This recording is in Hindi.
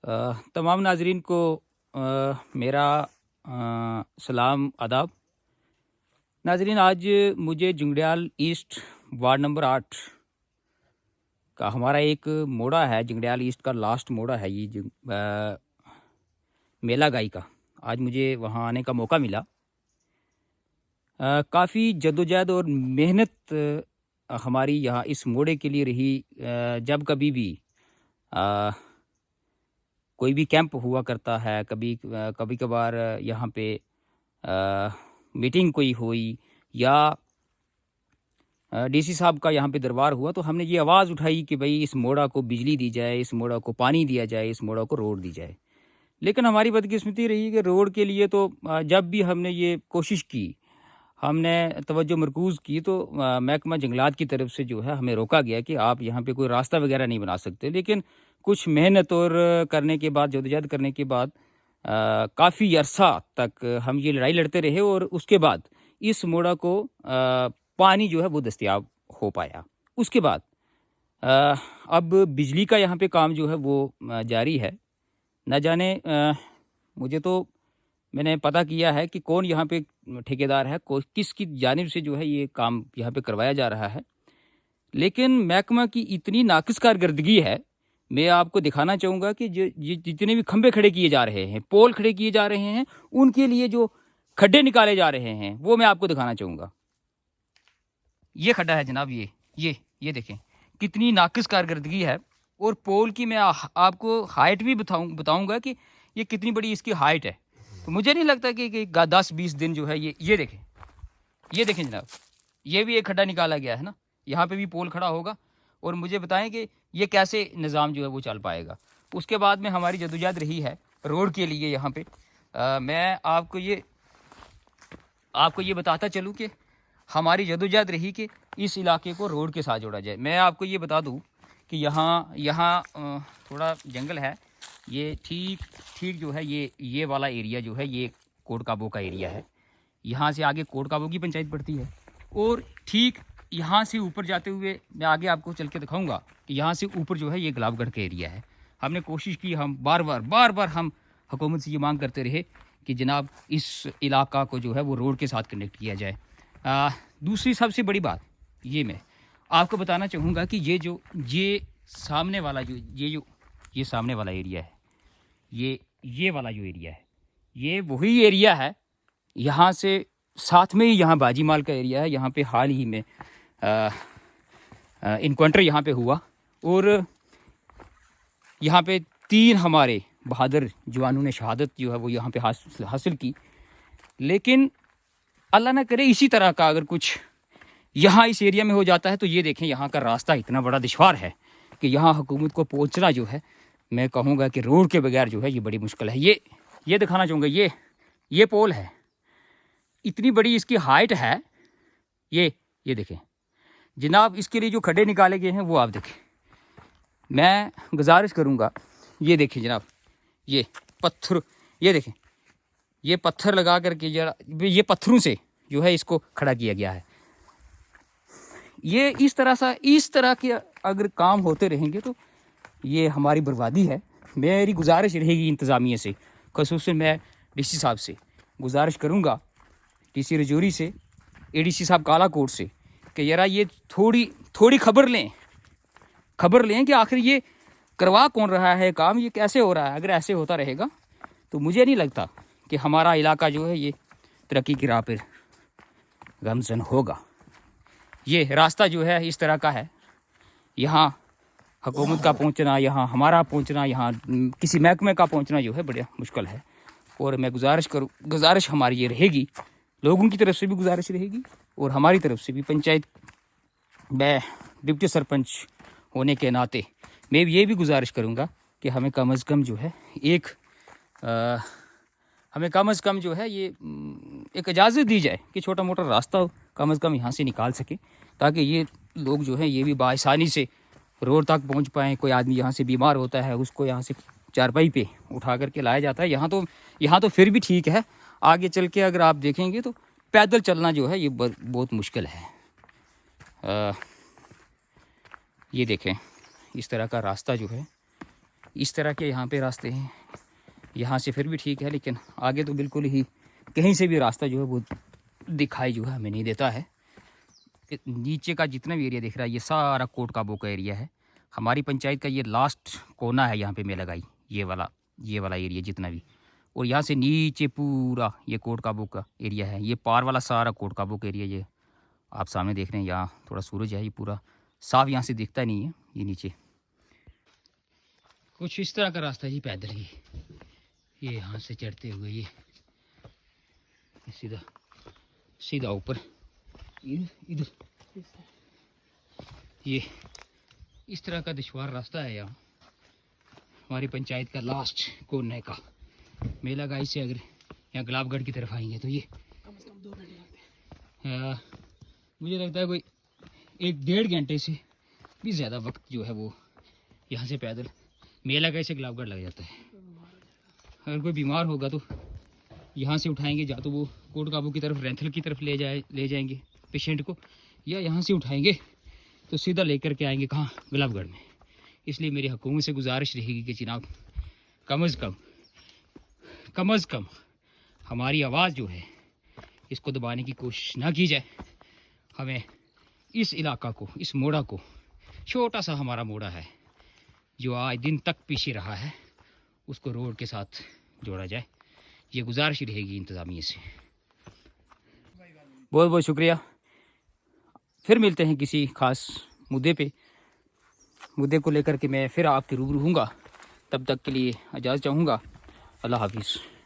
तमाम नाजरीन को मेरा सलाम आदाब। नाजरीन, आज मुझे जंगड़ियाल ईस्ट वार्ड नंबर 8 का हमारा एक मोड़ा है। जंगड़ियाल ईस्ट का लास्ट मोड़ा है ये मेला गाई का। आज मुझे वहाँ आने का मौका मिला। काफ़ी जद्दोजहद और मेहनत हमारी यहाँ इस मोड़े के लिए रही। जब कभी भी कोई भी कैंप हुआ करता है, कभी कभार यहाँ पे मीटिंग कोई हुई या डीसी साहब का यहाँ पे दरबार हुआ, तो हमने ये आवाज़ उठाई कि भाई इस मोड़ा को बिजली दी जाए, इस मोड़ा को पानी दिया जाए, इस मोड़ा को रोड दी जाए। लेकिन हमारी बदकिस्मती रही कि रोड के लिए तो जब भी हमने ये कोशिश की, हमने तवज्जो मरकूज़ की, तो महकमा जंगलात की तरफ से जो है हमें रोका गया कि आप यहाँ पे कोई रास्ता वगैरह नहीं बना सकते। लेकिन कुछ मेहनत और करने के बाद, जदोजहद करने के बाद काफ़ी अरसा तक हम ये लड़ाई लड़ते रहे और उसके बाद इस मोड़ा को पानी जो है वो दस्तयाब हो पाया। उसके बाद अब बिजली का यहाँ पे काम जो है वो जारी है। न जाने मुझे तो मैंने पता किया है कि कौन यहाँ पे ठेकेदार है, किसकी जानिब से जो है ये काम यहाँ पे करवाया जा रहा है। लेकिन महकमा की इतनी नाकिस कारकर्दगी है। मैं आपको दिखाना चाहूँगा कि जितने भी खंभे खड़े किए जा रहे हैं, पोल खड़े किए जा रहे हैं, उनके लिए जो खड्डे निकाले जा रहे हैं वो मैं आपको दिखाना चाहूँगा। ये खड्डा है जनाब, ये देखें कितनी नाकिस कारकर्दगी है। और पोल की मैं आपको हाइट भी बताऊँगा कि ये कितनी बड़ी इसकी हाइट है। तो मुझे नहीं लगता कि 10-20 दिन जो है ये देखें जनाब, ये भी एक खड्डा निकाला गया है ना। यहाँ पे भी पोल खड़ा होगा और मुझे बताएं कि ये कैसे निज़ाम जो है वो चल पाएगा। उसके बाद में हमारी जदोजहद रही है रोड के लिए। यहाँ पे मैं आपको ये बताता चलूँ कि हमारी जदोजहद रही कि इस इलाके को रोड के साथ जोड़ा जाए। मैं आपको ये बता दूँ कि यहाँ थोड़ा जंगल है। ये ठीक जो है ये वाला एरिया जो है ये कोट काबो का एरिया है। यहाँ से आगे कोट काबो की पंचायत पड़ती है और ठीक यहाँ से ऊपर जाते हुए मैं आगे आपको चल के दिखाऊंगा कि यहाँ से ऊपर जो है ये गुलाबगढ़ का एरिया है। हमने कोशिश की, हम बार बार हम हुकूमत से ये मांग करते रहे कि जनाब इस इलाका को जो है वो रोड के साथ कनेक्ट किया जाए। दूसरी सबसे बड़ी बात ये मैं आपको बताना चाहूँगा कि ये सामने वाला ये सामने वाला एरिया है, ये वाला जो एरिया है ये वही एरिया है। यहाँ से साथ में ही यहाँ बाजीमाल का एरिया है। यहाँ पे हाल ही में इनकाउंटर यहाँ पे हुआ और यहाँ पे 3 हमारे बहादुर जवानों ने शहादत जो है वो यहाँ पे हासिल की। लेकिन अल्लाह ना करे इसी तरह का अगर कुछ यहाँ इस एरिया में हो जाता है तो ये देखें यहाँ का रास्ता इतना बड़ा दुश्वार है कि यहाँ हुकूमत को पहुँचना जो है, मैं कहूँगा कि रोड के बगैर जो है ये बड़ी मुश्किल है। ये दिखाना चाहूँगा, ये पोल है, इतनी बड़ी इसकी हाइट है। ये देखें जनाब, इसके लिए जो खड्डे निकाले गए हैं वो आप देखें। मैं गुजारिश करूँगा, ये देखें जनाब, ये पत्थर, ये देखें, ये पत्थर लगा करके ये पत्थरों से जो है इसको खड़ा किया गया है। ये इस तरह के अगर काम होते रहेंगे तो ये हमारी बर्बादी है। मेरी गुजारिश रहेगी इंतज़ामिया से, ख़ुसूसन मैं डीसी साहब से गुजारिश करूँगा, डीसी रजौरी से, एडीसी साहब कालाकोट से, कि यार ये थोड़ी खबर लें कि आखिर ये करवा कौन रहा है काम, ये कैसे हो रहा है। अगर ऐसे होता रहेगा तो मुझे नहीं लगता कि हमारा इलाका जो है ये तरक्की की राह पर गमज़न होगा। ये रास्ता जो है इस तरह का है। यहाँ हुकूमत का पहुँचना, यहाँ हमारा पहुँचना, यहाँ किसी महकमे का पहुँचना जो है बड़ा मुश्किल है। और मैं गुजारिश हमारी ये रहेगी, लोगों की तरफ से भी गुजारिश रहेगी और हमारी तरफ से भी, पंचायत मैं डिप्टी सरपंच होने के नाते मैं ये भी गुजारिश करूँगा कि हमें कम अज़ कम जो है ये एक इजाज़त दी जाए कि छोटा मोटा रास्ता कम अज़ कम यहाँ से निकाल सके, ताकि ये लोग जो हैं ये भी बाआसानी से रोड तक पहुँच पाएँ। कोई आदमी यहाँ से बीमार होता है, उसको यहाँ से चारपाई पे उठा करके लाया जाता है। यहाँ तो फिर भी ठीक है, आगे चल के अगर आप देखेंगे तो पैदल चलना जो है ये बहुत मुश्किल है। ये देखें इस तरह का रास्ता जो है इस तरह के यहाँ पे रास्ते हैं। यहाँ से फिर भी ठीक है, लेकिन आगे तो बिल्कुल ही कहीं से भी रास्ता जो है वो दिखाई जो है हमें नहीं देता है। नीचे का जितना भी एरिया दिख रहा है ये सारा कोट काबू का एरिया है। हमारी पंचायत का ये लास्ट कोना है यहाँ पे मैं लगाई, ये वाला एरिया जितना भी। और यहाँ से नीचे पूरा ये कोट काबू का एरिया है। ये पार वाला सारा कोट काबू का एरिया ये आप सामने देख रहे हैं। यहाँ थोड़ा सूरज है, ये पूरा साफ यहाँ से दिखता नहीं है। ये नीचे कुछ इस तरह का रास्ता ही पैदल ही, ये यहाँ से चढ़ते हुए ये सीधा सीधा ऊपर इधर ये इस तरह का दुश्वार रास्ता है। यहाँ हमारी पंचायत का लास्ट कोने का मेला गाई से अगर यहाँ गुलाबगढ़ की तरफ आएंगे तो ये कम से कम 2 घंटे लगते हैं। मुझे लगता है कोई 1-1.5 घंटे से भी ज़्यादा वक्त जो है वो यहाँ से पैदल मेला गाई से गुलाबगढ़ लग जाता है। अगर कोई बीमार होगा तो यहाँ से उठाएंगे, या तो वो कोट काबू की तरफ रैंथल की तरफ ले जाएंगे पेशेंट को, या यहाँ से उठाएंगे तो सीधा लेकर के आएंगे कहाँ, गुलाबगढ़ में। इसलिए मेरी हुकूमत से गुजारिश रहेगी कि जनाब कम अज़ कम हमारी आवाज़ जो है इसको दबाने की कोशिश ना की जाए। हमें इस इलाका को, इस मोड़ा को, छोटा सा हमारा मोड़ा है जो आज दिन तक पीछे रहा है, उसको रोड के साथ जोड़ा जाए। ये गुजारिश रहेगी इंतज़ामिया से। बहुत बहुत शुक्रिया। फिर मिलते हैं किसी ख़ास मुद्दे को लेकर के मैं फिर आपके रूबरू हूँगा। तब तक के लिए इजाज़त चाहूँगा। अल्लाह हाफिज़।